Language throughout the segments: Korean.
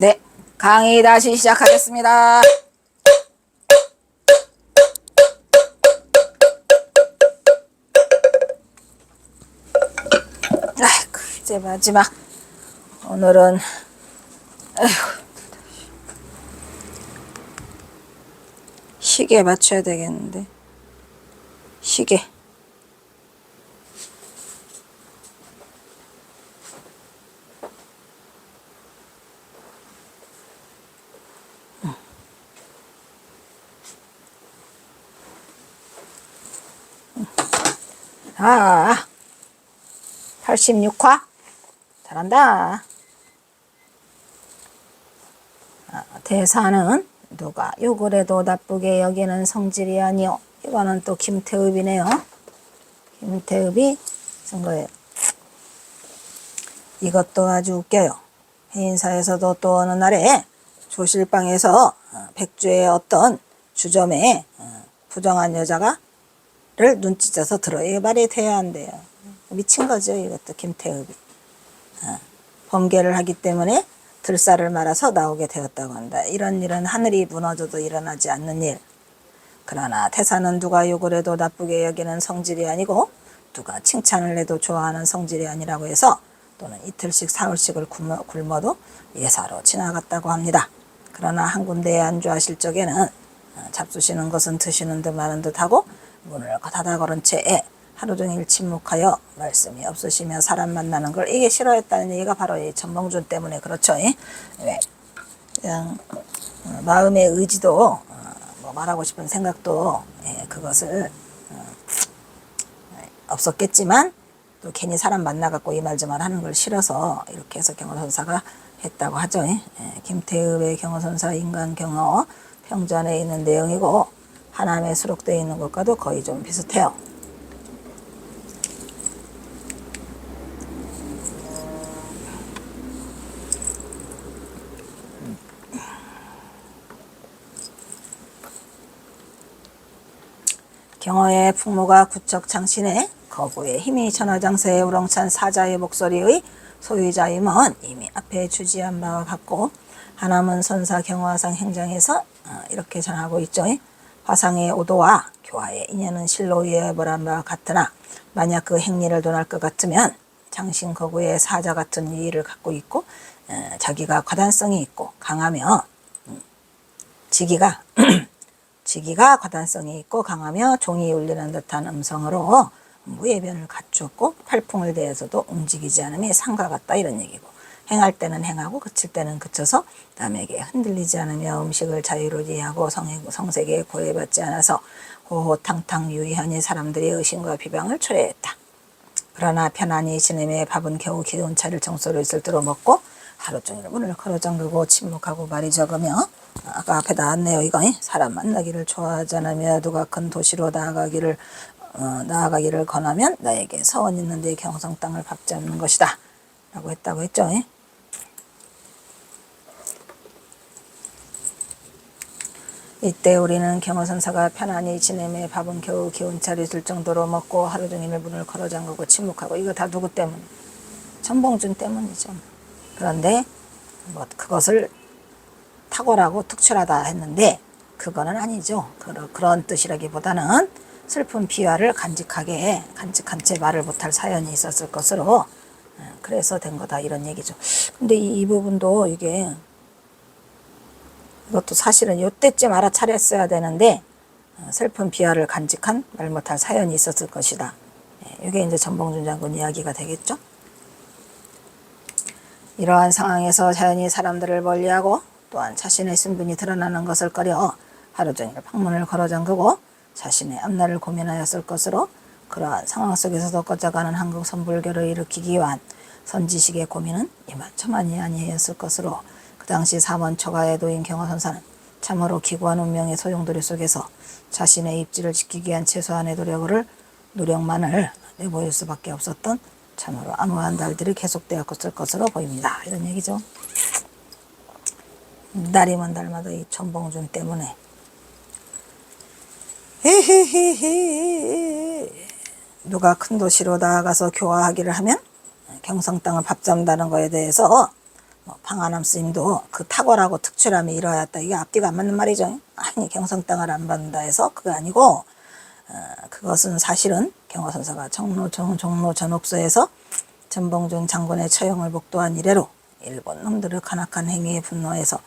네, 강의 다시 시작하겠습니다. 아이고, 이제 마지막. 오늘은 시계 맞춰야 되겠는데. 시계. 아, 86화? 잘한다. 대사는 누가 욕을 해도 나쁘게 여기는 성질이 아니오. 이거는 또 김태읍이네요. 김태읍이 쓴 거예요. 이것도 아주 웃겨요. 해인사에서도 또 어느 날에 조실방에서 백주의 어떤 주점에 부정한 여자가 를 눈치채서 들어. 이게 말이 돼야 한대요. 미친 거죠, 이것도 김태읍이. 범죄를 하기 때문에 들살을 말아서 나오게 되었다고 한다. 이런 일은 하늘이 무너져도 일어나지 않는 일. 그러나 태사는 누가 욕을 해도 나쁘게 여기는 성질이 아니고 누가 칭찬을 해도 좋아하는 성질이 아니라고 해서 또는 이틀씩 사흘씩을 굶어도 예사로 지나갔다고 합니다. 그러나 한 군데에 안주하실 적에는 잡수시는 것은 드시는 듯 마는 듯하고 문을 닫아 걸은 채 하루 종일 침묵하여 말씀이 없으시며 사람 만나는 걸 이게 싫어했다는 얘기가 바로 이 전봉준 때문에 그렇죠. 왜? 그냥 마음의 의지도 뭐 말하고 싶은 생각도 그것을 없었겠지만 또 괜히 사람 만나갖고 이 말 저 말 하는 걸 싫어서 이렇게 해서 경허선사가 했다고 하죠. 김태읍의 경허선사 인간 경허 평전에 있는 내용이고 하남에 수록되어 있는 것과도 거의 좀 비슷해요. 경허의 풍모가 구척 창신해 거구의 힘이 천하장사의 우렁찬 사자의 목소리의 소유자임은 이미 앞에 주지한 바와 같고 하남은 선사 경화상 행장에서 이렇게 전하고 있죠. 화상의 오도와 교화의 인연은 실로 이해해보란 바와 같으나 만약 그 행리를 논할 것 같으면 장신 거구의 사자 같은 위의를 갖고 있고 자기가 과단성이 있고 강하며 지기가 과단성이 있고 강하며 종이 울리는 듯한 음성으로 무예변을 갖추었고 팔풍을 대해서도 움직이지 않음이 상과 같다 이런 얘기고 행할 때는 행하고 그칠 때는 그쳐서 남에게 흔들리지 않으며 음식을 자유롭게 하고 성색에 고해받지 않아서 호호탕탕 유의하니 사람들이 의심과 비방을 초래했다. 그러나 편안히 지내며 밥은 겨우 기운차를 정서로 있을 대로 먹고 하루 종일 문을 걸어 잠그고 침묵하고 말이 적으며 아까 앞에 나왔네요. 이거 사람 만나기를 좋아하지 않으며 누가 큰 도시로 나아가기를 권하면 나에게 서원 있는데 경성 땅을 밟지 않는 것이다 라고 했다고 했죠. 이때 우리는 경허선사가 편안히 지내며 밥은 겨우 기운차려 있을 정도로 먹고 하루 종일 문을 걸어 잠그고 침묵하고 이거 다 누구 때문? 전봉준 때문이죠. 그런데 뭐 그것을 탁월하고 특출하다 했는데 그거는 아니죠. 그런 뜻이라기보다는 슬픈 비화를 간직한 채 말을 못할 사연이 있었을 것으로 그래서 된 거다 이런 얘기죠. 근데 이 부분도 이것도 사실은 요때쯤 알아차렸어야 되는데 슬픈 비화를 간직한 말 못할 사연이 있었을 것이다. 이게 이제 전봉준 장군 이야기가 되겠죠. 이러한 상황에서 자연히 사람들을 멀리하고 또한 자신의 신분이 드러나는 것을 꺼려 하루 종일 방문을 걸어 잠그고 자신의 앞날을 고민하였을 것으로 그러한 상황 속에서도 꺼져가는 한국 선불교를 일으키기 위한 선지식의 고민은 이만저만이 아니었을 것으로 그 당시 사원 처가에 놓인 경허선사는 참으로 기구한 운명의 소용돌이 속에서 자신의 입지를 지키기 위한 최소한의 노력만을 내보일 수밖에 없었던 참으로 암울한 날들이 계속되었을 것으로 보입니다. 이런 얘기죠. 날이 먼 달마다 이 전봉준 때문에 누가 큰 도시로 나아가서 교화하기를 하면 경성 땅을 밥 잡는다는 거에 대해서 방한함 스님도 그 탁월하고 특출함이 이러하였다. 이게 앞뒤가 안 맞는 말이죠. 아니 경성땅을 안 받는다 해서 그게 아니고 그것은 사실은 경화선사가 종로 전옥소에서 전봉준 장군의 처형을 목도한 이래로 일본 놈들의 간악한 행위에 분노해서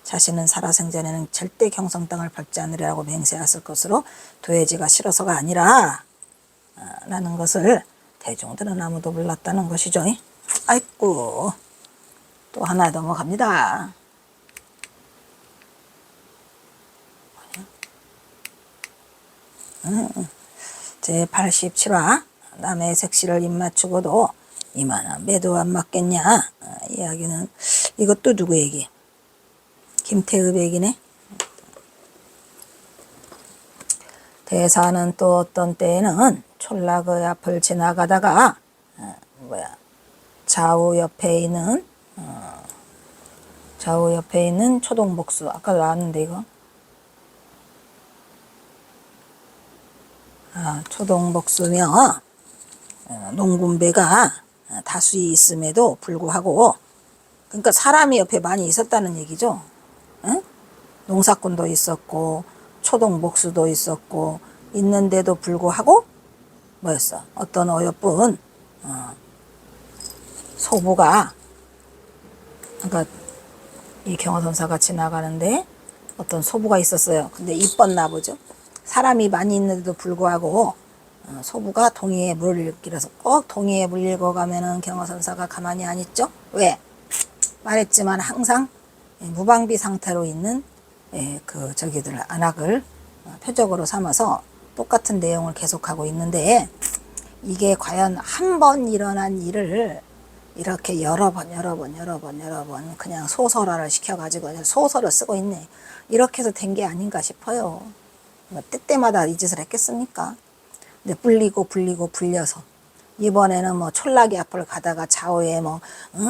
자신은 살아생전에는 절대 경성땅을 밟지 않으리라고 맹세했을 것으로 도해지가 싫어서가 아니라 라는 것을 대중들은 아무도 몰랐다는 것이죠. 아이고 또 하나 넘어갑니다. 제87화 남의 색시를 입맞추고도 이만한 매도 안 맞겠냐. 이야기는 이것도 누구 얘기? 김태읍 얘기네. 대사는 또 어떤 때에는 촌락의 앞을 지나가다가 좌우 옆에 있는 초동복수 아까 나왔는데 이거 초동복수며 농군배가 다수 있음에도 불구하고 그러니까 사람이 옆에 많이 있었다는 얘기죠. 응? 농사꾼도 있었고 초동복수도 있었고 있는데도 불구하고 뭐였어? 어떤 어여쁜 소부가 그러니까 이 경화선사가 지나가는데 어떤 소부가 있었어요. 근데 이뻤나 보죠. 사람이 많이 있는데도 불구하고 소부가 동해에 물을 길어서 꼭 동해에 물 읽어 가면은 경화선사가 가만히 안 있죠. 왜? 말했지만 항상 무방비 상태로 있는 그 저기들 안악을 표적으로 삼아서 똑같은 내용을 계속하고 있는데 이게 과연 한 번 일어난 일을 이렇게 여러 번 그냥 소설화를 시켜가지고 소설을 쓰고 있네. 이렇게 해서 된 게 아닌가 싶어요. 때때마다 이 짓을 했겠습니까? 근데 불려서 이번에는 촌락이 앞을 가다가 좌우에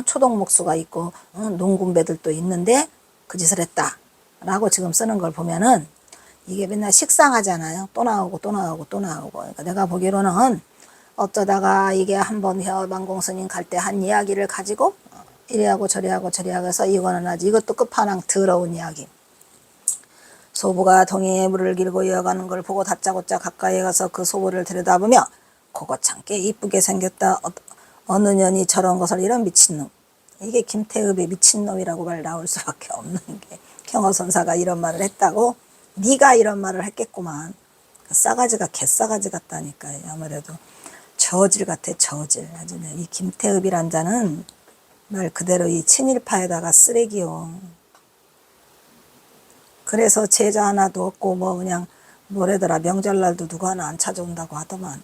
초동목수가 있고 농군배들도 있는데 그 짓을 했다 라고 지금 쓰는 걸 보면은 이게 맨날 식상하잖아요. 또 나오고 그러니까 내가 보기로는 어쩌다가 이게 한번 만공스님 갈 때 한 이야기를 가지고 이래하고 저래하고 해서 이거는 아주 이것도 끝판왕 더러운 이야기. 소부가 동해에 물을 길고 이어가는 걸 보고 다짜고짜 가까이 가서 그 소부를 들여다보며 그거 참 꽤 이쁘게 생겼다. 어느 년이 저런 것을 이런 미친놈. 이게 김태읍의 미친놈이라고 말 나올 수밖에 없는 게 경화선사가 이런 말을 했다고 네가 이런 말을 했겠구만. 싸가지가 개싸가지 같다니까요. 아무래도 저질 같아 저질. 아주 이 김태읍이란 자는 말 그대로 이 친일파에다가 쓰레기요. 그래서 제자 하나도 없고 그냥 뭐래더라 명절날도 누구 하나 안 찾아온다고 하더만.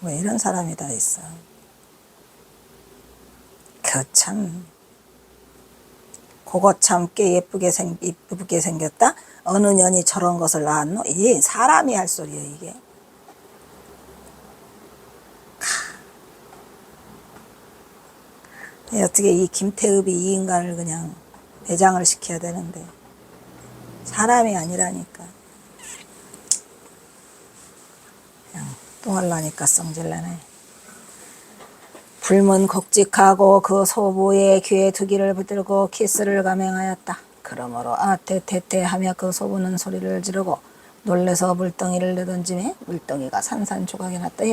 왜 이런 사람이 다 있어. 참 그거 참 꽤 이쁘게 생겼다. 어느 년이 저런 것을 낳았노. 이 사람이 할 소리예요 이게. 어떻게 이 김태읍이 이 인간을 그냥 배장을 시켜야 되는데 사람이 아니라니까. 그냥 똥을라니까 성질나네. 불문 곡직하고 그 소부의 귀에 두기를 붙들고 키스를 감행하였다. 그러므로 아테테테 하며 그 소부는 소리를 지르고 놀래서 물덩이를 내던지매 물덩이가 산산조각이 났다.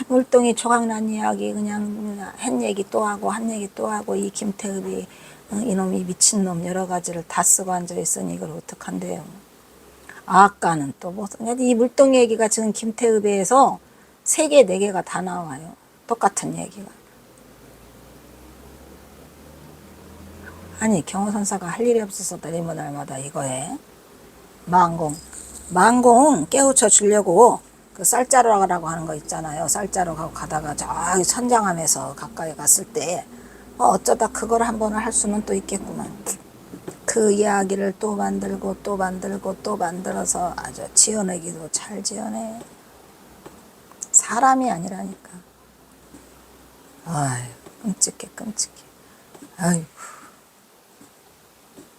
물동이 조각난 이야기 그냥 한 얘기 또 하고 한 얘기 또 하고 이 김태읍이 이놈이 미친놈 여러 가지를 다 쓰고 앉아있으니 이걸 어떡한대요. 아까는 또 이 물동 얘기가 지금 김태읍에서 3개 4개가 다 나와요. 똑같은 얘기가. 아니 경호선사가 할 일이 없어서 내리면 날마다 이거에 망공 깨우쳐 주려고 그 쌀자루라고 하는 거 있잖아요. 쌀자루 가다가 저기 선장함에서 가까이 갔을 때 어쩌다 그걸 한 번을 할 수는 또 있겠구만. 그 이야기를 또 만들고 또 만들어서 아주 지어내기도 잘 지어내. 사람이 아니라니까. 아유 끔찍해. 아유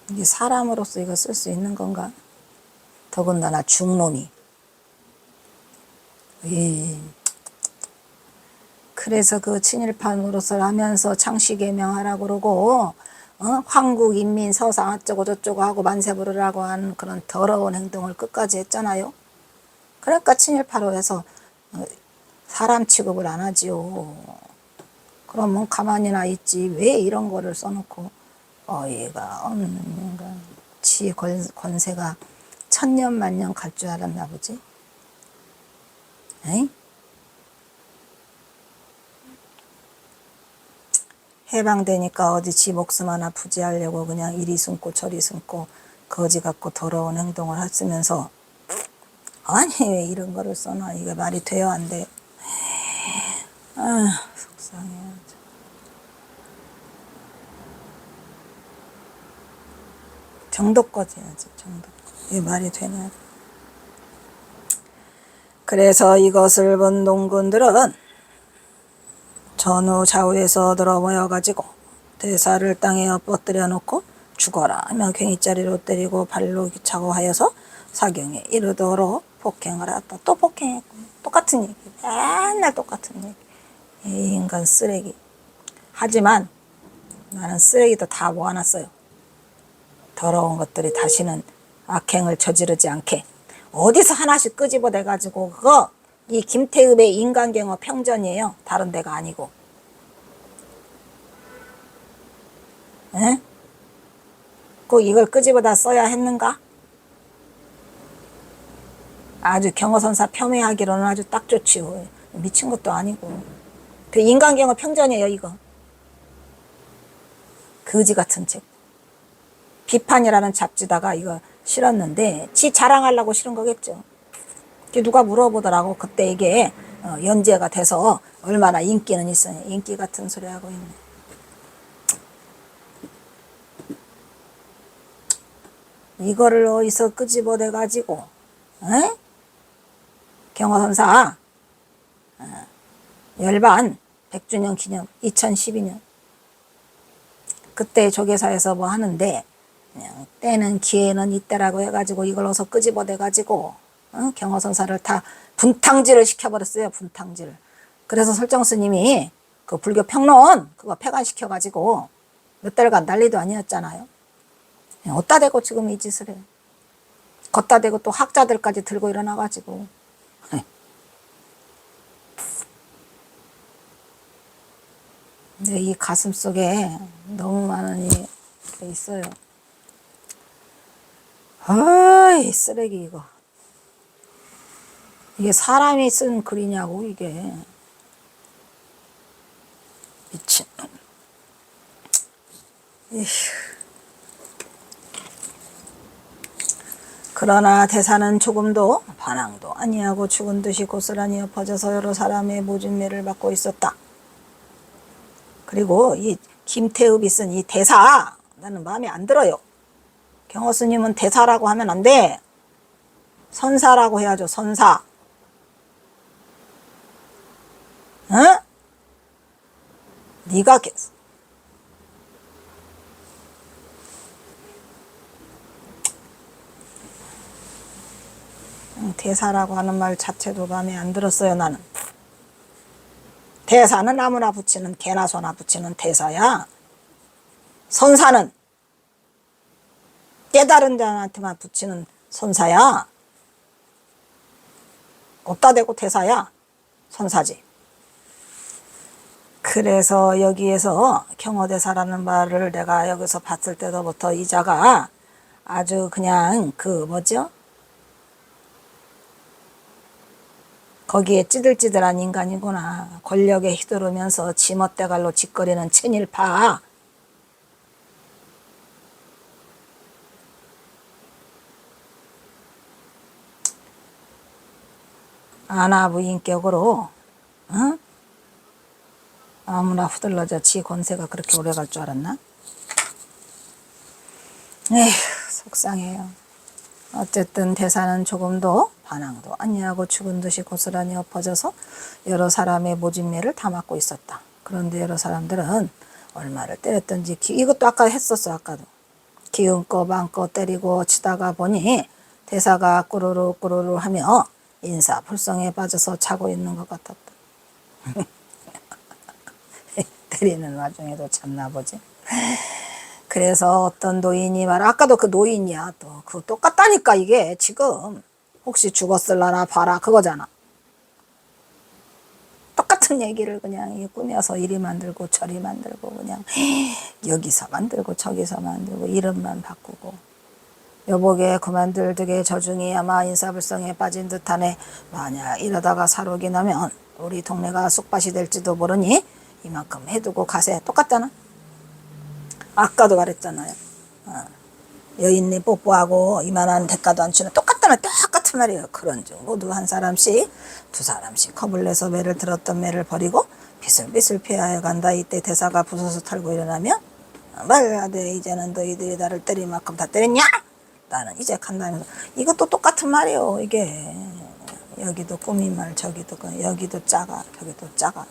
이게 사람으로서 이거 쓸 수 있는 건가? 더군다나 중놈이. 그래서 그 친일파 노릇을 하면서 창씨개명하라고 그러고 황국인민 서상 어쩌고 저쩌고 하고 만세 부르라고 하는 그런 더러운 행동을 끝까지 했잖아요. 그러니까 친일파로 해서 사람 취급을 안 하지요. 그러면 가만히나 있지 왜 이런 거를 써놓고 어이가 없는 인간. 지 권세가 천년만년 갈 줄 알았나 보지. 에이? 해방되니까 어디 지 목숨 하나 부지하려고 그냥 이리 숨고 저리 숨고 거지 같고 더러운 행동을 했으면서 아니 왜 이런 거를 써놔. 이게 말이 돼요 안 돼요. 아 속상해. 정도껏 해야지 정도껏. 이게 말이 되냐. 그래서 이것을 본 농군들은 전후 좌우에서 들어모여가지고 대사를 땅에 엎어뜨려 놓고 죽어라 하며 괭이자리로 때리고 발로 차고 하여서 사경에 이르도록 폭행을 하였다. 또 폭행했고 똑같은 얘기. 맨날 똑같은 얘기. 이 인간 쓰레기. 하지만 나는 쓰레기도 다 모아놨어요. 더러운 것들이 다시는 악행을 저지르지 않게. 어디서 하나씩 끄집어내가지고 그거 이 김태읍의 인간경어 평전이에요. 다른 데가 아니고. 에? 꼭 이걸 끄집어다 써야 했는가? 아주 경어선사 폄훼하기로는 아주 딱 좋지요. 미친 것도 아니고. 그 인간경어 평전이에요 이거. 거지 같은 책. 비판이라는 잡지다가 이거 실었는데 지 자랑하려고 실은 거겠죠. 누가 물어보더라고. 그때 이게 연재가 돼서 얼마나 인기는 있으니. 인기 같은 소리 하고 있네. 이거를 어디서 끄집어내 가지고 경어선사 열반 100주년 기념 2012년 그때 조계사에서 뭐 하는데 그냥 때는 기회는 이때라고 해가지고 이걸 어서 끄집어내 가지고 경어선사를 다 분탕질을 시켜버렸어요. 분탕질. 그래서 설정스님이 그 불교 평론 그거 폐간시켜 가지고 몇 달간 난리도 아니었잖아요. 어디다 대고 지금 이 짓을 해. 걷다 대고 또 학자들까지 들고 일어나 가지고. 근데 이 가슴 속에 너무 많은 게 있어요. 아이 쓰레기 이거. 이게 사람이 쓴 글이냐고 이게. 미친. 에휴. 그러나 대사는 조금도 반항도 아니하고 죽은 듯이 고스란히 엎어져서 여러 사람의 모진매를 받고 있었다. 그리고 이 김태읍이 쓴 이 대사 나는 마음에 안 들어요. 경호스님은 대사라고 하면 안 돼. 선사라고 해야죠. 선사. 응? 네가 대사라고 하는 말 자체도 마음에 안 들었어요. 나는. 대사는 아무나 붙이는 개나 소나 붙이는 대사야. 선사는 깨달은 자한테만 붙이는 선사야. 없다 대고 대사야. 선사지. 그래서 여기에서 경어대사라는 말을 내가 여기서 봤을 때부터 이자가 아주 그냥 그 뭐죠? 거기에 찌들찌들한 인간이구나. 권력에 휘두르면서 지멋대갈로 짓거리는 친일파. 아나무인격으로 아무나 후들러져 지 권세가 그렇게 오래 갈 줄 알았나? 에휴 속상해요. 어쨌든 대사는 조금도 반항도 아니하고 죽은 듯이 고스란히 엎어져서 여러 사람의 모진매를 다 맞고 있었다. 그런데 여러 사람들은 얼마를 때렸던지 이것도 아까 했었어. 아까도 기운껏 많껏 때리고 치다가 보니 대사가 꾸르르 꾸르르 하며 인사불성에 빠져서 자고 있는 것 같았다. 때리는 와중에도 참나 보지. 그래서 어떤 노인이 아까도 그 노인이야. 또 그 똑같다니까. 이게 지금 혹시 죽었을라나 봐라 그거잖아. 똑같은 얘기를 그냥 꾸며서 이리 만들고 저리 만들고 그냥 여기서 만들고 저기서 만들고 이름만 바꾸고. 여보게 그만들 득의 저중이 아마 인사불성에 빠진 듯하네. 만약 이러다가 사록이 나면 우리 동네가 쑥밭이 될지도 모르니 이만큼 해두고 가세. 똑같잖아. 아까도 말했잖아요. 여인네 뽀뽀하고 이만한 대가도 안 주는 똑같은 말이에요. 그런즉 모두 한 사람씩 두 사람씩 겁을 내서 매를 들었던 매를 버리고 비슬비슬 피하여 간다. 이때 대사가 부서서 털고 일어나면 말하되 이제는 너희들이 나를 때릴 만큼 다 때렸냐? 나는 이제 간다면서. 이것도 똑같은 말이에요. 이게 여기도 꾸민말 저기도 여기도 작아 저기도 작아.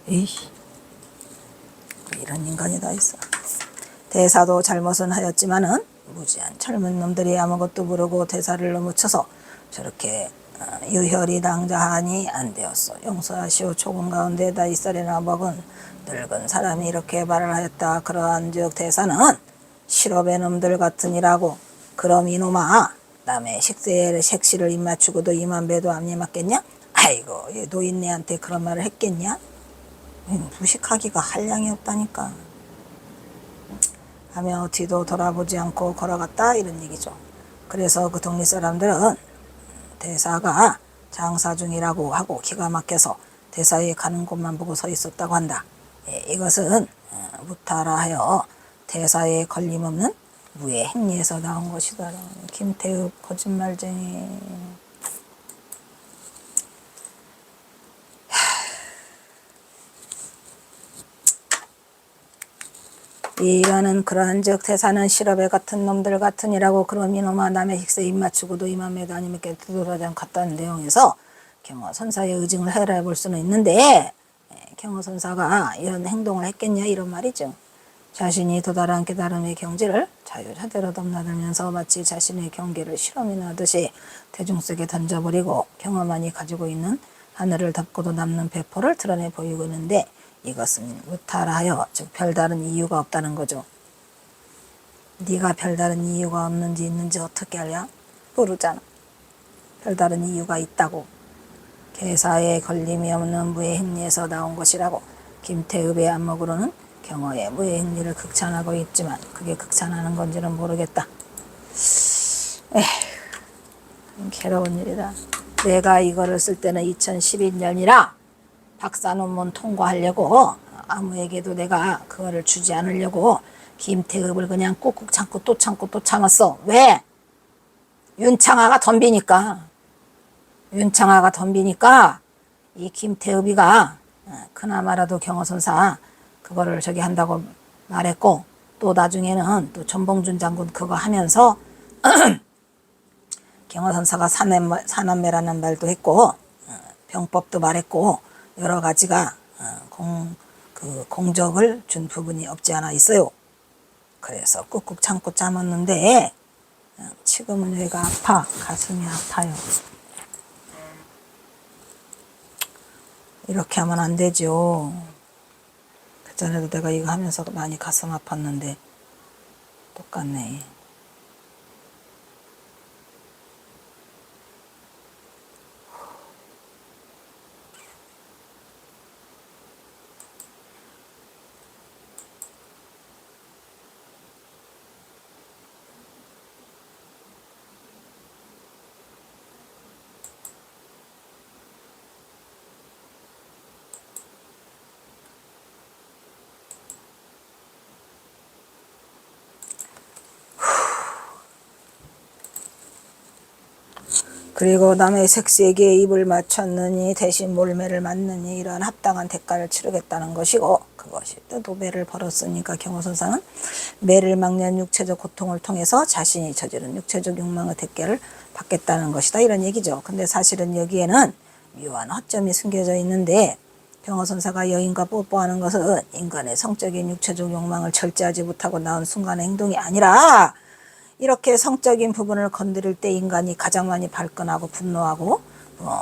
에이, 이런 인간이 다 있어. 대사도 잘못은 하였지만은 무지한 젊은 놈들이 아무것도 모르고 대사를 너무 쳐서 저렇게 유혈이 낭자하니 안 되었어. 용서하시오. 조금 가운데다 이쌀이나 먹은 늙은 사람이 이렇게 말을 하였다. 그러한즉 대사는 실업의 놈들 같으니라고. 그럼 이놈아 남의 색시를 입맞추고도 이만 배도 안 입맞겠냐? 아이고 노인네한테 그런 말을 했겠냐? 무식하기가 한량이 없다니까. 하며 뒤도 돌아보지 않고 걸어갔다 이런 얘기죠. 그래서 그 동네 사람들은 대사가 장사 중이라고 하고 기가 막혀서 대사에 가는 곳만 보고 서 있었다고 한다. 이것은 무타라 하여 대사에 걸림없는 무의 행리에서 나온 것이다. 김태읍 거짓말쟁이. 이라는 그러한즉 대사는 실업에 같은 놈들 같으니라고. 그럼 이놈아 남의 식세 입맞추고도 이맘에도 아니면 두드러져 갔다는 내용에서 경허선사의 의증을 해라 볼 수는 있는데, 경허선사가 이런 행동을 했겠냐 이런 말이죠. 자신이 도달한 깨달음의 경지를 자유자재로 넘나들면서 마치 자신의 경계를 실험이나 하듯이 대중 속에 던져버리고 경험만이 가지고 있는 하늘을 덮고도 남는 배포를 드러내 보이고 있는데, 이것은 무탈하여 즉 별다른 이유가 없다는 거죠. 네가 별다른 이유가 없는지 있는지 어떻게 알냐? 모르잖아. 별다른 이유가 있다고. 개사에 걸림이 없는 무의 행리에서 나온 것이라고. 김태읍의 안목으로는 경어의 무의 행리를 극찬하고 있지만 그게 극찬하는 건지는 모르겠다. 괴로운 일이다. 내가 이거를 쓸 때는 2011년이라 박사 논문 통과하려고 아무에게도 내가 그거를 주지 않으려고 김태읍을 그냥 꾹꾹 참고 또 참고 또 참았어. 왜? 윤창아가 덤비니까. 윤창아가 덤비니까 이 김태읍이가 그나마라도 경허선사 그거를 저기 한다고 말했고, 또 나중에는 또 전봉준 장군 그거 하면서 경허선사가 사남매라는 말도 했고 병법도 말했고 여러 가지가 공적을 준 부분이 없지 않아 있어요. 그래서 꾹꾹 참고 참았는데 지금은 여기가 아파. 가슴이 아파요. 이렇게 하면 안 되죠. 그전에도 내가 이거 하면서 많이 가슴 아팠는데 똑같네. 그리고 남의 색시에게 입을 맞췄느니 대신 몰매를 맞느니 이러한 합당한 대가를 치르겠다는 것이고, 그것이 또 매를 벌었으니까 경허선사는 매를 막는 육체적 고통을 통해서 자신이 저지른 육체적 욕망의 대가를 받겠다는 것이다 이런 얘기죠. 근데 사실은 여기에는 묘한 허점이 숨겨져 있는데, 경허선사가 여인과 뽀뽀하는 것은 인간의 성적인 육체적 욕망을 절제하지 못하고 나온 순간의 행동이 아니라 이렇게 성적인 부분을 건드릴 때 인간이 가장 많이 발끈하고 분노하고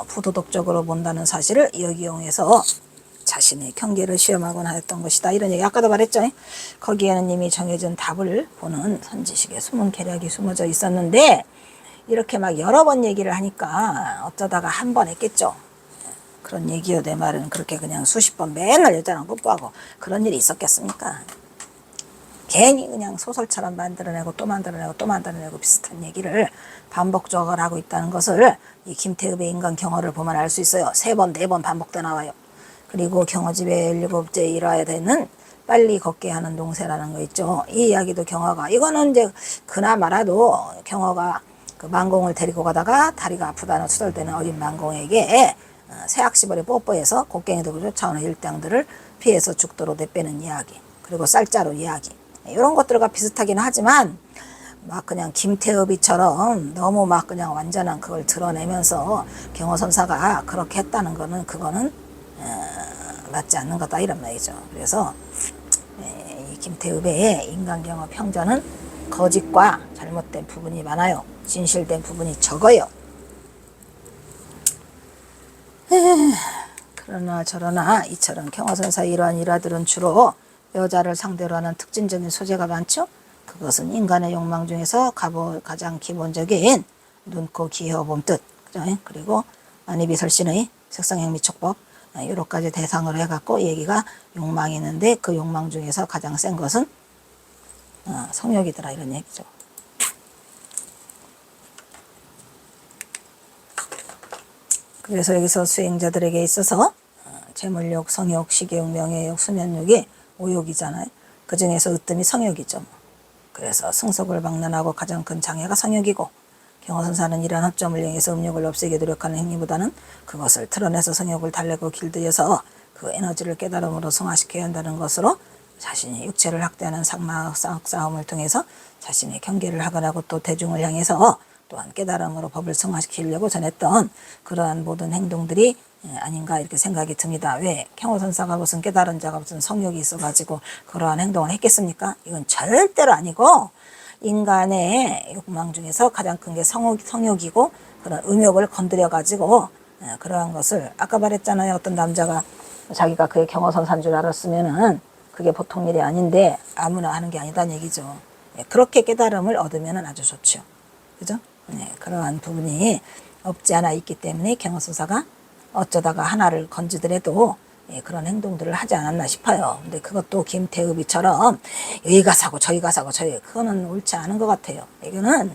부도덕적으로 본다는 사실을 여기 이용해서 자신의 경계를 시험하곤 하였던 것이다. 이런 얘기 아까도 말했죠. 거기에는 이미 정해진 답을 보는 선지식의 숨은 계략이 숨어져 있었는데 이렇게 막 여러 번 얘기를 하니까 어쩌다가 한 번 했겠죠. 그런 얘기요. 내 말은 그렇게 그냥 수십 번 맨날 여자랑 뽀뽀하고 그런 일이 있었겠습니까? 괜히 그냥 소설처럼 만들어내고 또 만들어내고 또 만들어내고 비슷한 얘기를 반복적으로 하고 있다는 것을 이 김태읍의 인간 경어를 보면 알 수 있어요. 3번, 4번 반복돼 나와요. 그리고 경어집의 17째 일화에 되는 빨리 걷게 하는 동세라는 거 있죠. 이 이야기도 경어가, 이거는 이제 그나마라도 경어가 그 만공을 데리고 가다가 다리가 아프다는 투덜대는 어린 만공에게 새악시벌이 뽀뽀해서 곡괭이들고 쫓아오는 일당들을 피해서 죽도록 내빼는 이야기, 그리고 쌀자루 이야기, 이런 것들과 비슷하긴 하지만 막 그냥 김태읍이처럼 너무 막 그냥 완전한 그걸 드러내면서 경어선사가 그렇게 했다는 거는 그거는 맞지 않는 거다 이런 말이죠. 그래서 이 김태읍의 인간경어 평전은 거짓과 잘못된 부분이 많아요. 진실된 부분이 적어요. 그러나 저러나 이처럼 경어선사의 이러한 일화들은 주로 여자를 상대로 하는 특징적인 소재가 많죠. 그것은 인간의 욕망 중에서 가장 기본적인 눈, 코, 귀, 혀, 봄, 뜻, 그리고 만이비설신의 색상행미촉법 여러 가지 대상으로 해갖고 이 얘기가 욕망이 있는데 그 욕망 중에서 가장 센 것은 성욕이더라 이런 얘기죠. 그래서 여기서 수행자들에게 있어서 재물욕, 성욕, 식욕, 명예욕, 수면욕이 5욕이잖아요. 그 중에서 으뜸이 성욕이죠. 그래서 승속을 방난하고 가장 큰 장애가 성욕이고 경어선사는 이러한 합점을 이용해서 음욕을 없애게 노력하는 행위보다는 그것을 틀어내서 성욕을 달래고 길들여서 그 에너지를 깨달음으로 승화시켜야 한다는 것으로 자신이 육체를 학대하는 싸움을 통해서 자신의 경계를 하관하고 또 대중을 향해서 또한 깨달음으로 법을 승화시키려고 전했던 그러한 모든 행동들이 아닌가 이렇게 생각이 듭니다. 왜? 경어선사가 무슨 깨달은 자가 무슨 성욕이 있어가지고 그러한 행동을 했겠습니까? 이건 절대로 아니고 인간의 욕망 중에서 가장 큰 게 성욕이고 그런 음욕을 건드려가지고 그러한 것을 아까 말했잖아요. 어떤 남자가 자기가 그의 경어선사인 줄 알았으면은 그게 보통 일이 아닌데 아무나 하는 게 아니다는 얘기죠. 그렇게 깨달음을 얻으면 아주 좋죠. 그죠? 그러한 부분이 없지 않아 있기 때문에 경어선사가 어쩌다가 하나를 건지더라도 그런 행동들을 하지 않았나 싶어요. 근데 그것도 김태읍이처럼 여기가 사고 저기가 사고 그거는 옳지 않은 것 같아요. 이거는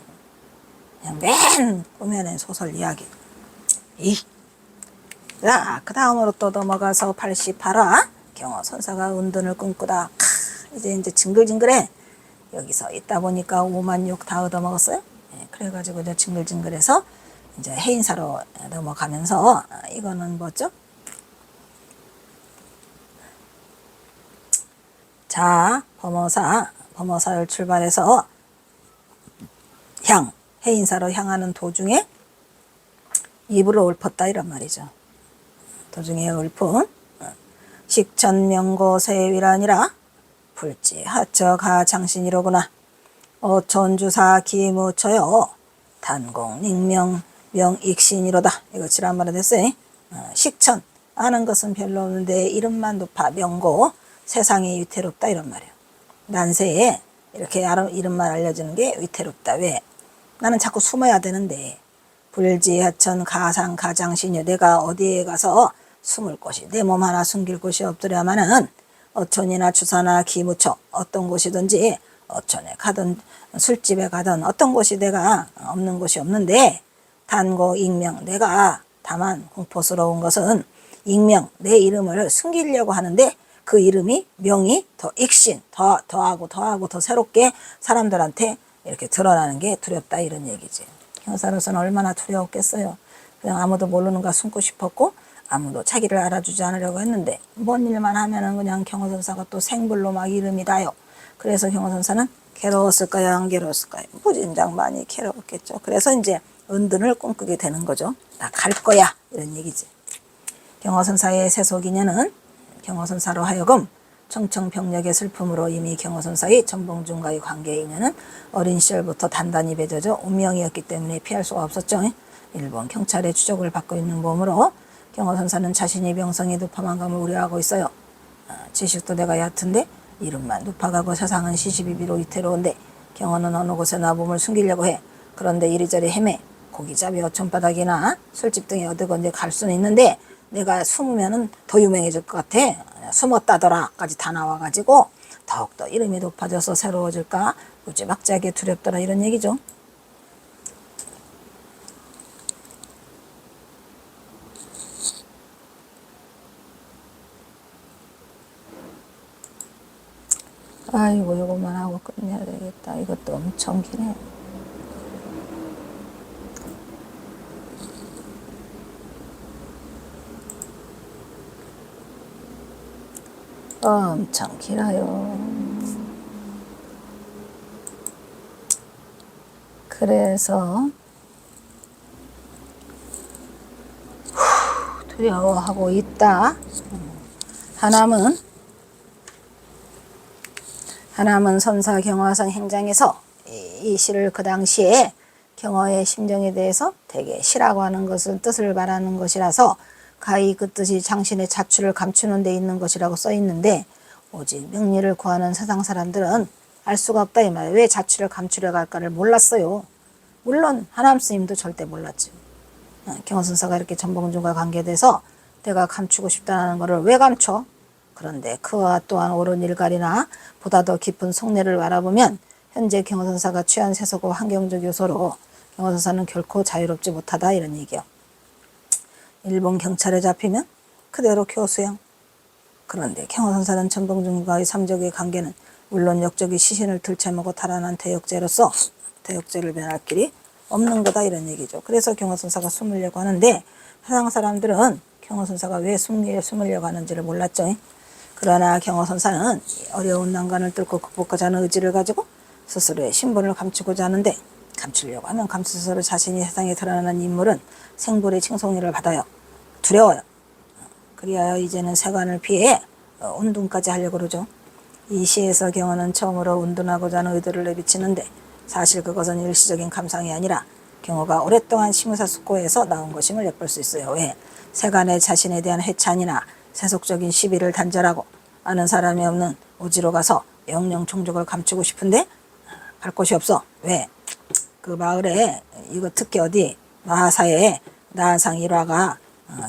그냥 맨 꾸며낸 소설 이야기. 자, 그 다음으로 또 넘어가서 88화 경어선사가 은둔을 꿈꾸다. 이제 징글징글해. 여기서 있다 보니까 5만 욕 다 얻어먹었어요. 그래가지고 이제 징글징글해서 이제 해인사로 넘어가면서 이거는 뭐죠? 자, 범어사를 출발해서 해인사로 향하는 도중에 입으로 읊었다 이런 말이죠. 도중에 읊은 식천명고세위라니라 불지 하처가 장신이로구나. 어촌주사 기무처여 단공 닉명 명익신이로다. 이거 지난번에 됐어요. 식천 아는 것은 별로 없는데 이름만 높아 명고 세상이 위태롭다 이런 말이에요. 난세에 이렇게 이름만 알려주는 게 위태롭다. 왜? 나는 자꾸 숨어야 되는데 불지하천 가상 가장신여 내가 어디에 가서 숨을 곳이 내 몸 하나 숨길 곳이 없더라마는 어촌이나 주사나 기무처 어떤 곳이든지 어촌에 가든 술집에 가든 어떤 곳이 내가 없는 곳이 없는데 단고 익명 내가 다만 공포스러운 것은 익명 내 이름을 숨기려고 하는데 그 이름이 명이 더 익신 더하고 더 새롭게 사람들한테 이렇게 드러나는 게 두렵다 이런 얘기지. 경사로서는 얼마나 두려웠겠어요. 그냥 아무도 모르는가 숨고 싶었고 아무도 자기를 알아주지 않으려고 했는데 뭔 일만 하면은 그냥 경어선사가 또 생불로 막 이름이 다요. 그래서 경어선사는 괴로웠을까요? 안 괴로웠을까요? 무진장 많이 괴로웠겠죠. 그래서 이제 은둔을 꿈꾸게 되는 거죠. 나 갈 거야 이런 얘기지. 경어선사의 세속인연은 경어선사로 하여금 청청병력의 슬픔으로 이미 경어선사의 전봉준과의 관계의 인연은 어린 시절부터 단단히 맺어져 운명이었기 때문에 피할 수가 없었죠. 일본 경찰의 추적을 받고 있는 몸으로 경호선사는 자신이 명성이 높아만 감을 우려하고 있어요. 지식도 내가 얕은데 이름만 높아가고 세상은 시시비비로 위태로운데 경호는 어느 곳에나 몸을 숨기려고 해. 그런데 이리저리 헤매. 고기잡이 어촌바닥이나 술집 등에 어디건지 갈 수는 있는데 내가 숨으면 더 유명해질 것 같아. 숨었다더라까지 다 나와가지고 더욱더 이름이 높아져서 새로워질까 무지막지하게 두렵더라 이런 얘기죠. 아이고 이것만 하고 끝내야 되겠다. 이것도 엄청 기네. 엄청 길어요. 그래서 두려워하고 있다. 하남은 선사 경화성 행장에서 이 시를 그 당시에 경어의 심정에 대해서 되게 시라고 하는 것은 뜻을 말하는 것이라서 가히 그 뜻이 장신의 자취를 감추는 데 있는 것이라고 써 있는데 오직 명리를 구하는 세상 사람들은 알 수가 없다 이 말이에요. 왜 자취를 감추려고 할까를 몰랐어요. 물론 하남 스님도 절대 몰랐죠. 경어선사가 이렇게 전봉준과 관계돼서 내가 감추고 싶다는 것을 왜 감춰? 그런데 그와 또한 옳은 일갈이나 보다 더 깊은 속내를 알아보면 현재 경호선사가 취한 세속과 환경적 요소로 경호선사는 결코 자유롭지 못하다 이런 얘기요. 일본 경찰에 잡히면 그대로 교수형. 그런데 경호선사는 전봉준과의 삼적의 관계는 물론 역적이 시신을 들쳐먹고 달아난 대역죄로서 대역죄를 면할 길이 없는 거다 이런 얘기죠. 그래서 경호선사가 숨으려고 하는데 세상 사람들은 경호선사가 왜 숨으려고 하는지를 몰랐죠. 그러나 경호선사는 어려운 난관을 뚫고 극복하자 하는 의지를 가지고 스스로의 신분을 감추고자 하는데 감추려고 하면 감출수록 자신이 세상에 드러나는 인물은 생불의 칭송리를 받아요. 두려워요. 그리하여 이제는 세관을 피해 운둔까지 하려고 그러죠. 이 시에서 경호는 처음으로 운둔하고자 하는 의도를 내비치는데 사실 그것은 일시적인 감상이 아니라 경호가 오랫동안 심의사숙고에서 나온 것임을 엿볼 수 있어요. 왜? 세간의 자신에 대한 해찬이나 세속적인 시비를 단절하고 아는 사람이 없는 오지로 가서 영영 종족을 감추고 싶은데 갈 곳이 없어. 왜? 그 마을에 이거 특히 어디 마하사에 나한상 일화가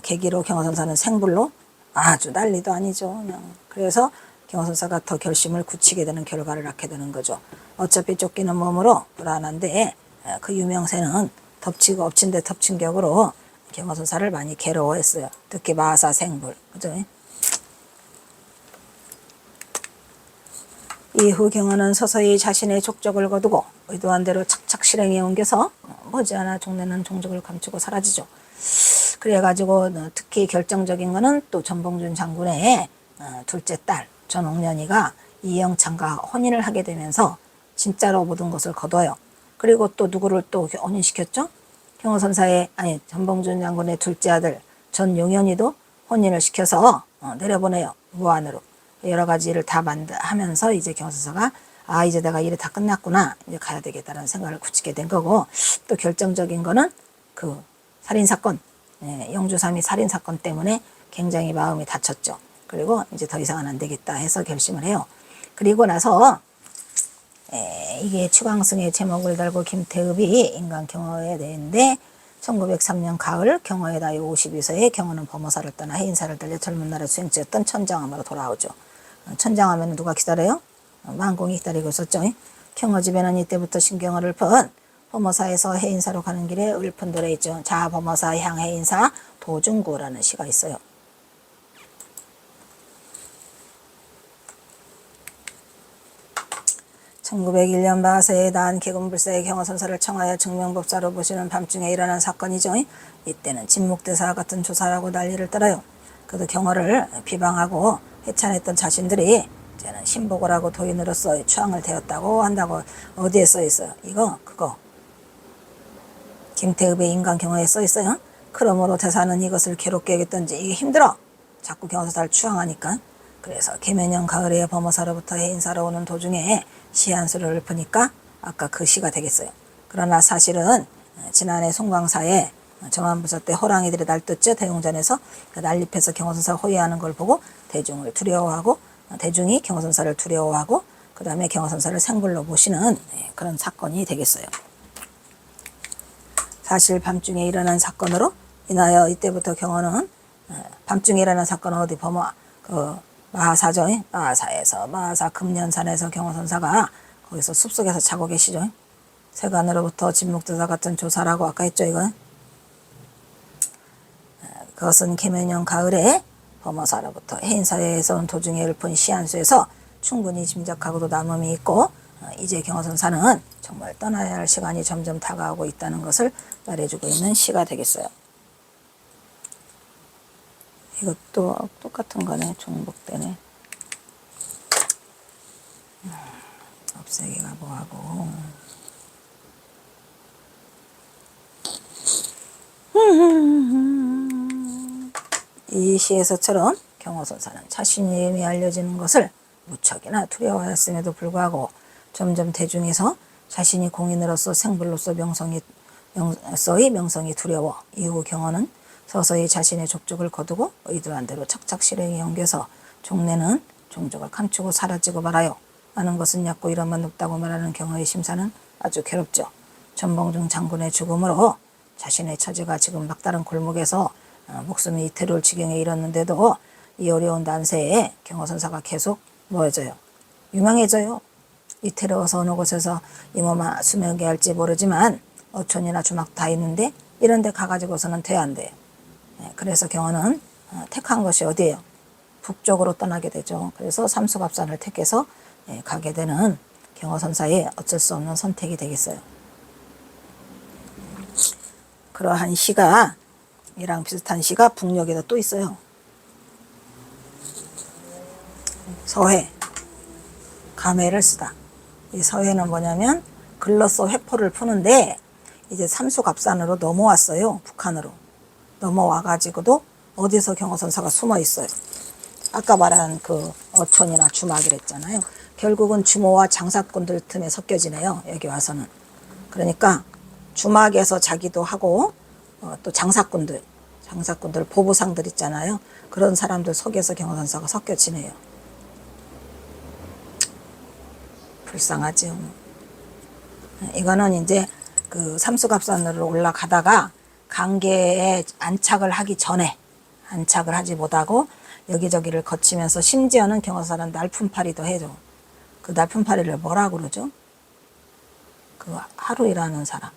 계기로 경호선사는 생불로 아주 난리도 아니죠. 그냥. 그래서 경호선사가 더 결심을 굳히게 되는 결과를 낳게 되는 거죠. 어차피 쫓기는 몸으로 불안한데 그 유명세는 덮치고 엎친 데 덮친 격으로 경호선사를 많이 괴로워했어요. 특히 마하사 생불. 그죠? 이후 경호는 서서히 자신의 족적을 거두고 의도한 대로 착착 실행에 옮겨서 머지않아 종래는 종족을 감추고 사라지죠. 그래가지고 특히 결정적인 거는 또 전봉준 장군의 둘째 딸 전옥년이가 이영창과 혼인을 하게 되면서 진짜로 모든 것을 거둬요. 그리고 또 누구를 또 혼인시켰죠? 경호선사의 전봉준 장군의 둘째 아들 전용현이도 혼인을 시켜서 내려보내요. 무한으로. 여러 가지 일을 다 하면서 이제 경호선사가 이제 내가 일이 다 끝났구나. 이제 가야 되겠다는 생각을 굳히게 된 거고 또 결정적인 거는 그 살인사건 영주삼이 살인사건 때문에 굉장히 마음이 다쳤죠. 그리고 이제 더 이상은 안 되겠다 해서 결심을 해요. 그리고 나서 이게 추광승의 제목을 달고 김태읍이 인간 경호에 대인데 1903년 가을 경호의 나이 52세에 경호는 범어사를 떠나 해인사를 달려 젊은 날의 수행자였던 천장암으로 돌아오죠. 천장암에는 누가 기다려요? 만공이 기다리고 있었죠. 경호 집에는 이때부터 신경을 읊은 범어사에서 해인사로 가는 길에 읊은 노래 있죠. 자 범어사 향 해인사 도중구라는 시가 있어요. (1901년) 마하사에 난 계급불사의 경호선사를 청하여 증명법사로 모시는 밤중에 일어난 사건이죠. 이때는 진목대사와 같은 조사라고 난리를 떨어요. 그도 경호를 비방하고 해찬했던 자신들이 이제는 신복을 하고 도인으로서 추앙을 되었다고 한다고 어디에 써 있어요? 이거 그거 김태읍의 인간 경호에 써 있어요. 그러므로 대사는 이것을 괴롭게 여겼던지 이게 힘들어. 자꾸 경호선사를 추앙하니까. 그래서 계면년 가을에 범어사로부터 해인사로 오는 도중에 시 한 수를 읊으니까 아까 그 시가 되겠어요. 그러나 사실은 지난해 송광사에 정한부사 때 호랑이들이 날떴죠. 대웅전에서 난립해서 경호선사가 호위하는 걸 보고 대중을 두려워하고 대중이 경호선사를 두려워하고 그 다음에 경호선사를 생불로 모시는 그런 사건이 되겠어요. 사실 밤중에 일어난 사건으로 인하여 이때부터 경호는 밤중에 일어난 사건은 어디 보면 그 마하사죠. 마하사에서 마하사 금년산에서 경호선사가 거기서 숲속에서 자고 계시죠. 세간으로부터 진묵도사 같은 조사라고 아까 했죠. 이건 그것은 개면년 가을에 범어사로부터 해인사회에서 온 도중에 읊은 시한수에서 충분히 짐작하고도 남음이 있고 이제 경호선사는 정말 떠나야 할 시간이 점점 다가오고 있다는 것을 말해주고 있는 시가 되겠어요. 이것도 똑같은 거네. 중복되네. 없애기가 뭐하고 이 시에서처럼 경호선사는 자신의 이름이 알려지는 것을 무척이나 두려워하였음에도 불구하고 점점 대중에서 자신이 공인으로서 생불로서 명성이 두려워 이후 경호는 서서히 자신의 족적을 거두고 의도한 대로 착착 실행에 옮겨서 종래는 종족을 감추고 사라지고 말아요 하는 것은 얕고 이름만 높다고 말하는 경호의 심사는 아주 괴롭죠. 전봉중 장군의 죽음으로 자신의 처지가 지금 막다른 골목에서 목숨이 이태로울 지경에 이르렀는데도 이 어려운 난세에 경호선사가 계속 뭐해져요? 유명해져요. 이태로워서 어느 곳에서 이 몸아 수명게 할지 모르지만 어촌이나 주막 다 있는데 이런 데 가가지고서는 돼 안 돼요. 그래서 경호는 택한 것이 어디예요? 북쪽으로 떠나게 되죠. 그래서 삼수갑산을 택해서 가게 되는 경호선사의 어쩔 수 없는 선택이 되겠어요. 그러한 시가 이랑 비슷한 시가 북녘에도 또 있어요. 서회, 감회를 쓰다. 이 서회는 뭐냐면 글로써 회포를 푸는데 이제 삼수갑산으로 넘어왔어요. 북한으로. 넘어와가지고도 어디서 경호선사가 숨어 있어요. 아까 말한 그 어촌이나 주막이랬잖아요. 결국은 주모와 장사꾼들 틈에 섞여지네요. 여기 와서는. 그러니까 주막에서 자기도 하고 또 장사꾼들 보부상들 있잖아요. 그런 사람들 속에서 경호선사가 섞여 지내요. 불쌍하죠. 이거는 이제 그 삼수갑산으로 올라가다가 강계에 안착을 하기 전에 안착을 하지 못하고 여기저기를 거치면서 심지어는 경호선사는 날품팔이도 해줘. 그 날품팔이를 뭐라 그러죠? 그 하루 일하는 사람.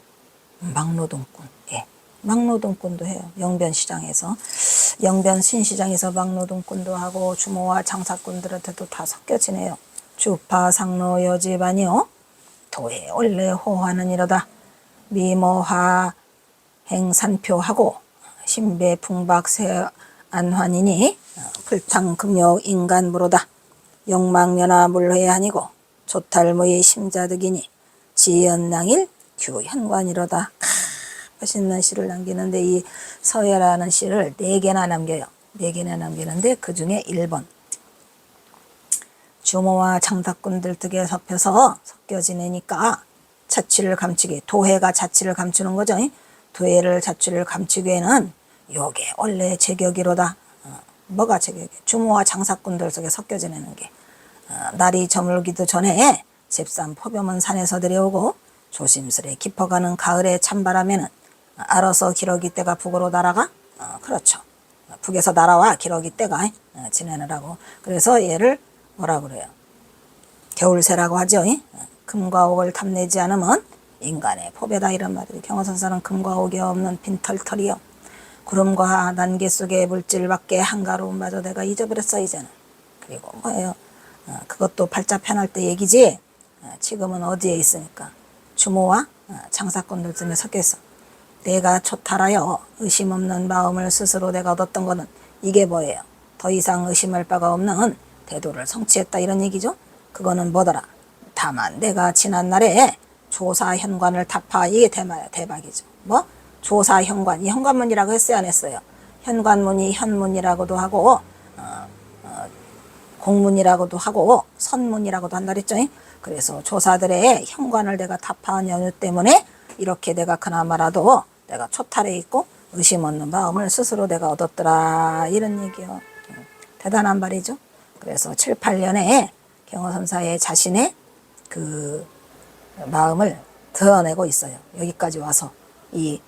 막노동꾼. 예. 막노동꾼도 해요. 영변시장에서. 영변신시장에서 막노동꾼도 하고 주모와 장사꾼들한테도 다 섞여 지내요. 주파 상로 여집아니요. 도에 원래 호하는 이로다. 미모하 행산표하고 신배 풍박세 안환이니 불탕금욕 인간무로다. 영망면하 물회아니고 조탈무의 심자득이니 지연낭일 규현관이로다. 멋있는 시를 남기는데 이 서예라는 시를 4개나 남겨요. 4개나 남기는데 그 중에 1번 주모와 장사꾼들 득에 섞여서 섞여 지내니까 자취를 감추기, 도회가 자취를 감추는 거죠. 도회를 자취를 감추기에는 요게 원래 제격이로다. 뭐가 제격이? 주모와 장사꾼들 속에 섞여 지내는 게 날이 저물기도 전에 집산 포병은 산에서 들여오고 조심스레 깊어가는 가을의 찬바람에는 알아서 기러기 떼가 북으로 날아가. 그렇죠. 북에서 날아와 기러기 떼가 지내느라고. 그래서 얘를 뭐라 그래요? 겨울새라고 하죠. 금과 옥을 탐내지 않으면 인간의 포배다 이런 말들이. 경호선사는 금과 옥이 없는 빈털털이요. 구름과 난개 속의 물질밖에 한가로움마저 내가 잊어버렸어 이제는. 그리고 뭐예요? 그것도 팔자 편할 때 얘기지. 지금은 어디에 있으니까 주모와 장사꾼들 쯤에 섞여 있어. 내가 초탈하여 의심 없는 마음을 스스로 내가 얻었던 거는 이게 뭐예요? 더 이상 의심할 바가 없는 대도를 성취했다 이런 얘기죠. 그거는 뭐더라? 다만 내가 지난날에 조사현관을 타파. 이게 대박이죠. 뭐? 조사현관. 이 현관문이라고 했어요 안 했어요? 현관문이 현문이라고도 하고 공문이라고도 하고 선문이라고도 한다 그랬죠. 그래서 조사들의 현관을 내가 타파한 연유 때문에 이렇게 내가 그나마라도 내가 초탈해 있고 의심 없는 마음을 스스로 내가 얻었더라 이런 얘기요. 대단한 말이죠. 그래서 7, 8년에 경허선사의 자신의 그 마음을 드러내고 있어요. 여기까지 와서 이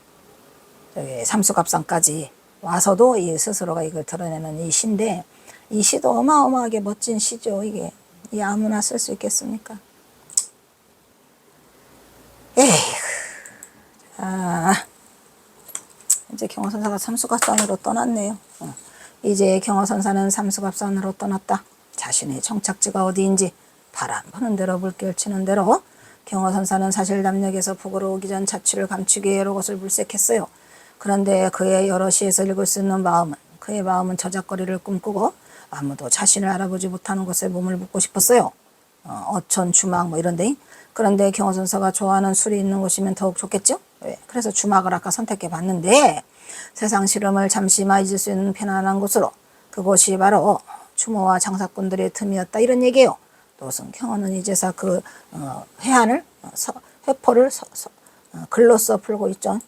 삼수갑산까지 와서도 이 스스로가 이걸 드러내는 이 시인데, 이 시도 어마어마하게 멋진 시죠. 이게 이 아무나 쓸 수 있겠습니까? 에이, 이제 경허선사가 삼수갑산으로 떠났네요. 이제 경허선사는 삼수갑산으로 떠났다. 자신의 정착지가 어디인지 바람 부는 대로 물결 치는 대로 경허선사는 사실 남녘에서 북으로 오기 전 자취를 감추기 여러 곳을 물색했어요. 그런데 그의 여러 시에서 읽을 수 있는 마음은, 그의 마음은 저작거리를 꿈꾸고 아무도 자신을 알아보지 못하는 곳에 몸을 묻고 싶었어요. 어촌, 주막 뭐 이런데. 그런데 경허선사가 좋아하는 술이 있는 곳이면 더욱 좋겠죠? 왜? 그래서 주막을 아까 선택해 봤는데, 세상 시름을 잠시만 잊을 수 있는 편안한 곳으로, 그곳이 바로 추모와 장사꾼들의 틈이었다 이런 얘기예요. 또슨 경허는 이제서 그 회한을 회포를 글로써 풀고 있죠.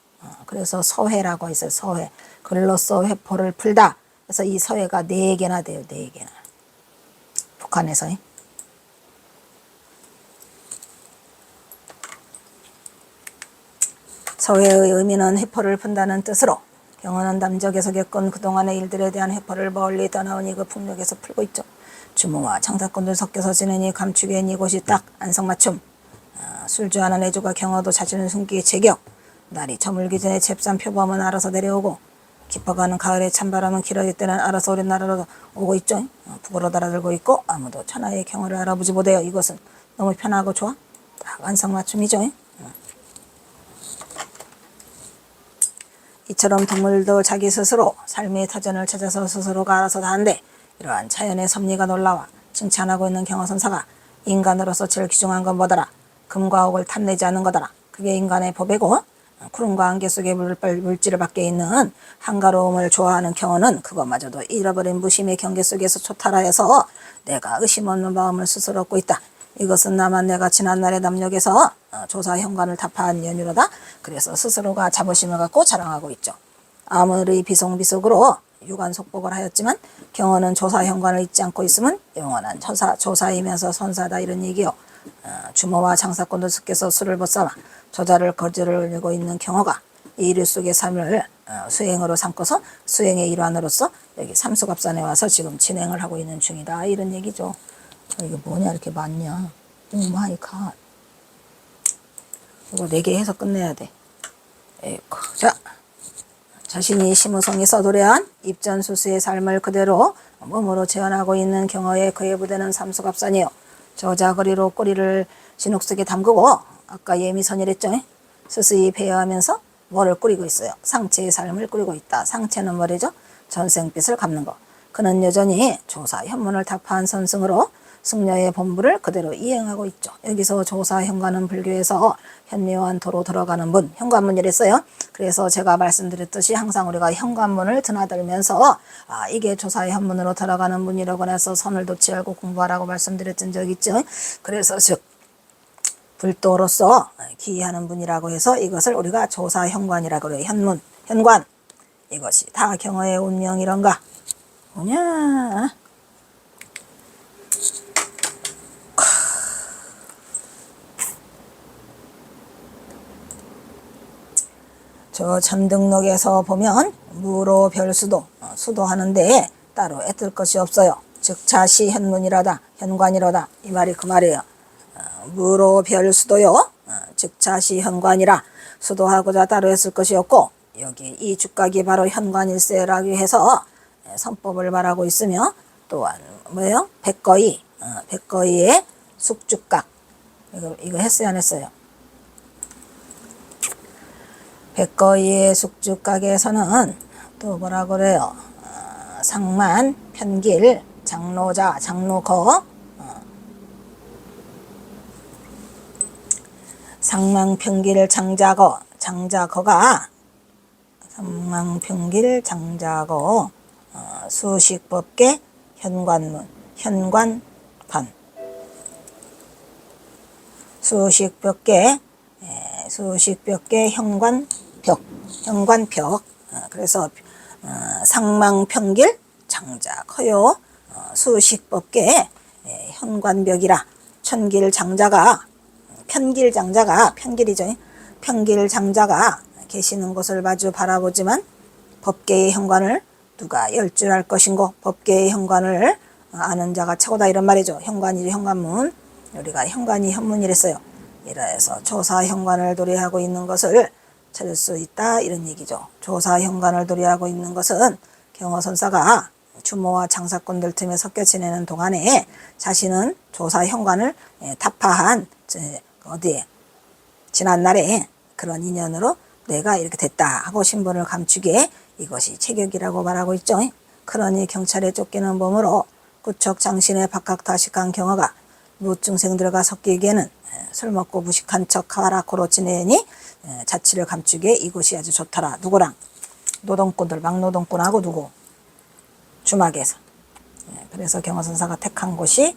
그래서 서회라고 있어요. 서회. 글로써 회포를 풀다. 그래서 이 서회가 4개나 돼요. 4개나. 북한에서. 서회의 의미는 회포를 푼다는 뜻으로, 경허는 남쪽에서 겪은 그동안의 일들에 대한 회포를 멀리 떠나오니 그 풍력에서 풀고 있죠. 주모와 장사꾼들 섞여서 지내니 감추기엔 이곳이 딱 안성맞춤. 술주하는 애주가 경허도 자신을 숨기에 제격. 날이 저물기 전에 잽싼 표범은 알아서 내려오고, 깊어가는 가을의 찬바람은 길어질 때는 알아서 우리나라로 오고 있죠. 북으로 달아들고 있고 아무도 천하의 경허를 알아보지 못해요. 이것은 너무 편하고 좋아. 딱 안성맞춤이죠. 이처럼 동물도 자기 스스로 삶의 터전을 찾아서 스스로가 알아서 다 한데, 이러한 자연의 섭리가 놀라와 칭찬하고 있는 경허선사가 인간으로서 제일 귀중한 건 뭐더라? 금과 옥을 탐내지 않는 거더라. 그게 인간의 법이고, 구름과 안개 속에 물질을 밖에 있는 한가로움을 좋아하는 경허는 그것마저도 잃어버린 무심의 경계 속에서 초탈하여서 내가 의심 없는 마음을 스스로 얻고 있다. 이것은 나만 내가 지난날의 남녘에서 조사 현관을 답한 연유로다. 그래서 스스로가 자부심을 갖고 자랑하고 있죠. 아무리 비속비속으로 유관 속복을 하였지만 경허는 조사 현관을 잊지 않고 있으면 영원한 조사이면서 선사다 이런 얘기요. 주모와 장사꾼들 섞여서 술을 벗삼아 저자를 거절을 내고 있는 경허가 이 일 속의 삶을 수행으로 삼고서 수행의 일환으로서 여기 삼수갑산에 와서 지금 진행을 하고 있는 중이다 이런 얘기죠. 이게 뭐냐 이렇게 많냐. 오 마이 갓. 이거 4개 해서 끝내야 돼. 에이쿠. 자, 자신이 심우성에서 도래한 입전수수의 삶을 그대로 몸으로 재현하고 있는 경허의 그에 부대는 삼수갑산이요. 저자거리로 꼬리를 진흙 속에 담그고 아까 예미선이랬죠. 스스히 배회하면서 뭐를 꾸리고 있어요. 상체의 삶을 꾸리고 있다. 상체는 뭐래죠? 전생빛을 갚는 거. 그는 여전히 조사 현문을 답한 선승으로 승려의 본부를 그대로 이행하고 있죠. 여기서 조사 현관은 불교에서 현묘한 도로 들어가는 문, 현관문이랬어요. 그래서 제가 말씀드렸듯이 항상 우리가 현관문을 드나들면서 이게 조사 현문으로 들어가는 문이라고 해서 선을 놓지 말고 공부하라고 말씀드렸던 적 있죠. 그래서 즉 불도로서 기이하는 문이라고 해서 이것을 우리가 조사 현관이라고 그래요. 현문, 현관. 이것이 다 경허의 운명이런가? 뭐냐? 저 전등록에서 보면 무로 별수도 수도하는데 따로 애뜰 것이 없어요. 즉 자시 현문이라다 현관이로다 이 말이 그 말이에요. 무로 별수도요. 즉 자시 현관이라 수도하고자 따로 애쓸 것이 없고, 여기 이 주각이 바로 현관일세라고 해서 선법을 말하고 있으며, 또한 뭐예요? 백거이의 숙주각. 이거 했어요 안 했어요? 백거이의 숙주각에서는 또 뭐라 그래요? 상만, 편길, 장로자, 장로거, 상망평길, 장자거, 장자거가 상망평길, 장자거, 수식법계, 현관문, 현관관, 수식법계, 현관벽, 현관벽, 그래서 상망평길 장자 커요 수식법계 현관벽이라 천길장자가 편길장자가 편길이죠. 편길장자가 계시는 곳을 마주 바라보지만 법계의 현관을 누가 열 줄 알 것인고 법계의 현관을 아는 자가 최고다 이런 말이죠. 현관이죠. 현관문. 우리가 현관이 현문이랬어요. 이래서 조사 현관을 도래하고 있는 것을 찾을 수 있다 이런 얘기죠. 조사 현관을 도래하고 있는 것은 경허선사가 주모와 장사꾼들 틈에 섞여 지내는 동안에 자신은 조사 현관을 타파한 어디에 지난날에 그런 인연으로 내가 이렇게 됐다 하고 신분을 감추기에 이것이 체격이라고 말하고 있죠. 그러니 경찰에 쫓기는 몸으로 구척 장신의 박학다식한 경허가 무증생들과 섞이기에는 술 먹고 무식한 척 하라코로 지내니 자취를 감추기에 이곳이 아주 좋더라. 누구랑? 노동꾼들, 막노동꾼하고 누구? 주막에서. 그래서 경허선사가 택한 곳이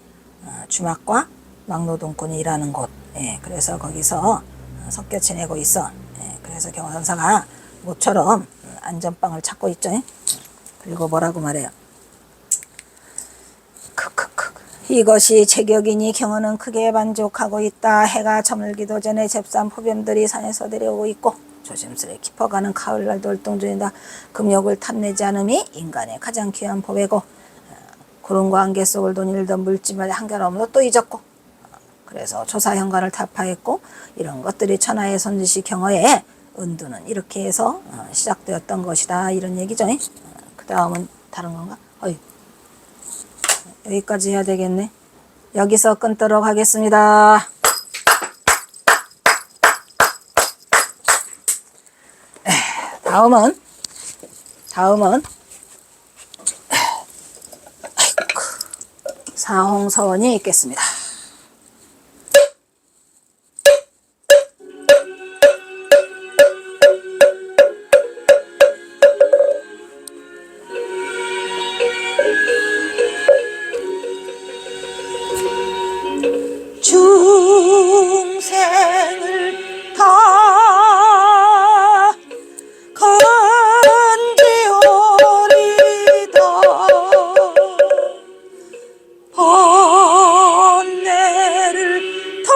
주막과 막노동꾼이 일하는 곳. 그래서 거기서 섞여 지내고 있어. 그래서 경허선사가 모처럼 안전빵을 찾고 있죠. 그리고 뭐라고 말해요? 이것이 제격이니 경허는 크게 만족하고 있다. 해가 저물기도 전에 잽싼 포변들이 산에서 내려오고 있고 조심스레 깊어가는 가을날도 활동중이다. 금욕을 탐내지 않음이 인간의 가장 귀한 법이고 구름과 안개 속을 돈일던 물질만 한결없어도 또 잊었고 그래서 조사현관을 타파했고 이런 것들이 천하의 손짓이 경허에 은두는 이렇게 해서 시작되었던 것이다 이런 얘기죠. 그 다음은 다른 건가? 여기까지 해야 되겠네. 여기서 끊도록 하겠습니다. 다음은 사홍서원이 있겠습니다. 중생을 다 건지오리다 번뇌를 더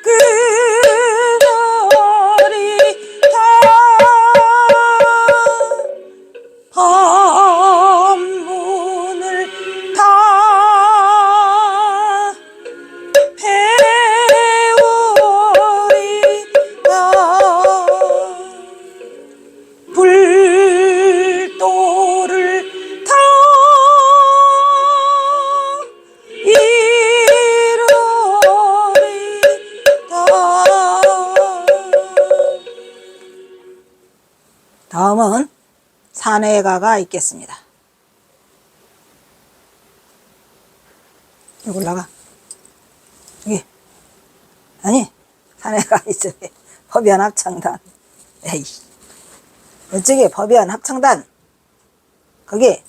끊으리다 법문을 다 불도를 다 이루리다. 다음은 산해가가 있겠습니다. 여기 올라가. 여기. 아니, 산해가 이쪽에 법연합창단. 에이. 이쪽에 법연합창단. 거기.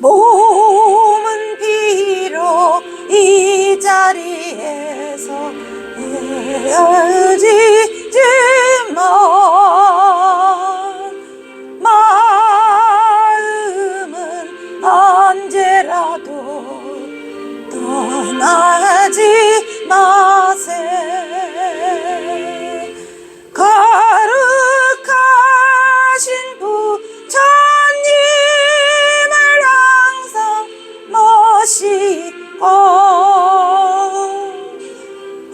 몸은 비록 이 자리에서 헤어지지만 마음은 언제라도 떠나지 마세. 거룩하신 부처님을 항상 모시고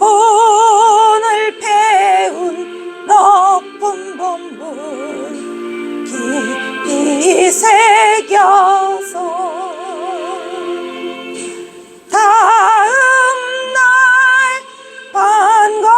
오늘 배운 높은 법문 깊이 새겨서 다음날 반갑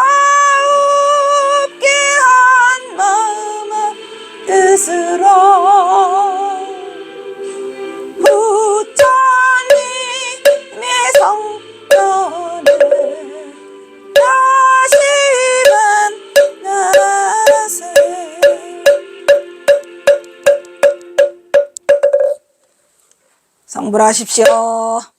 공부를 하십시오.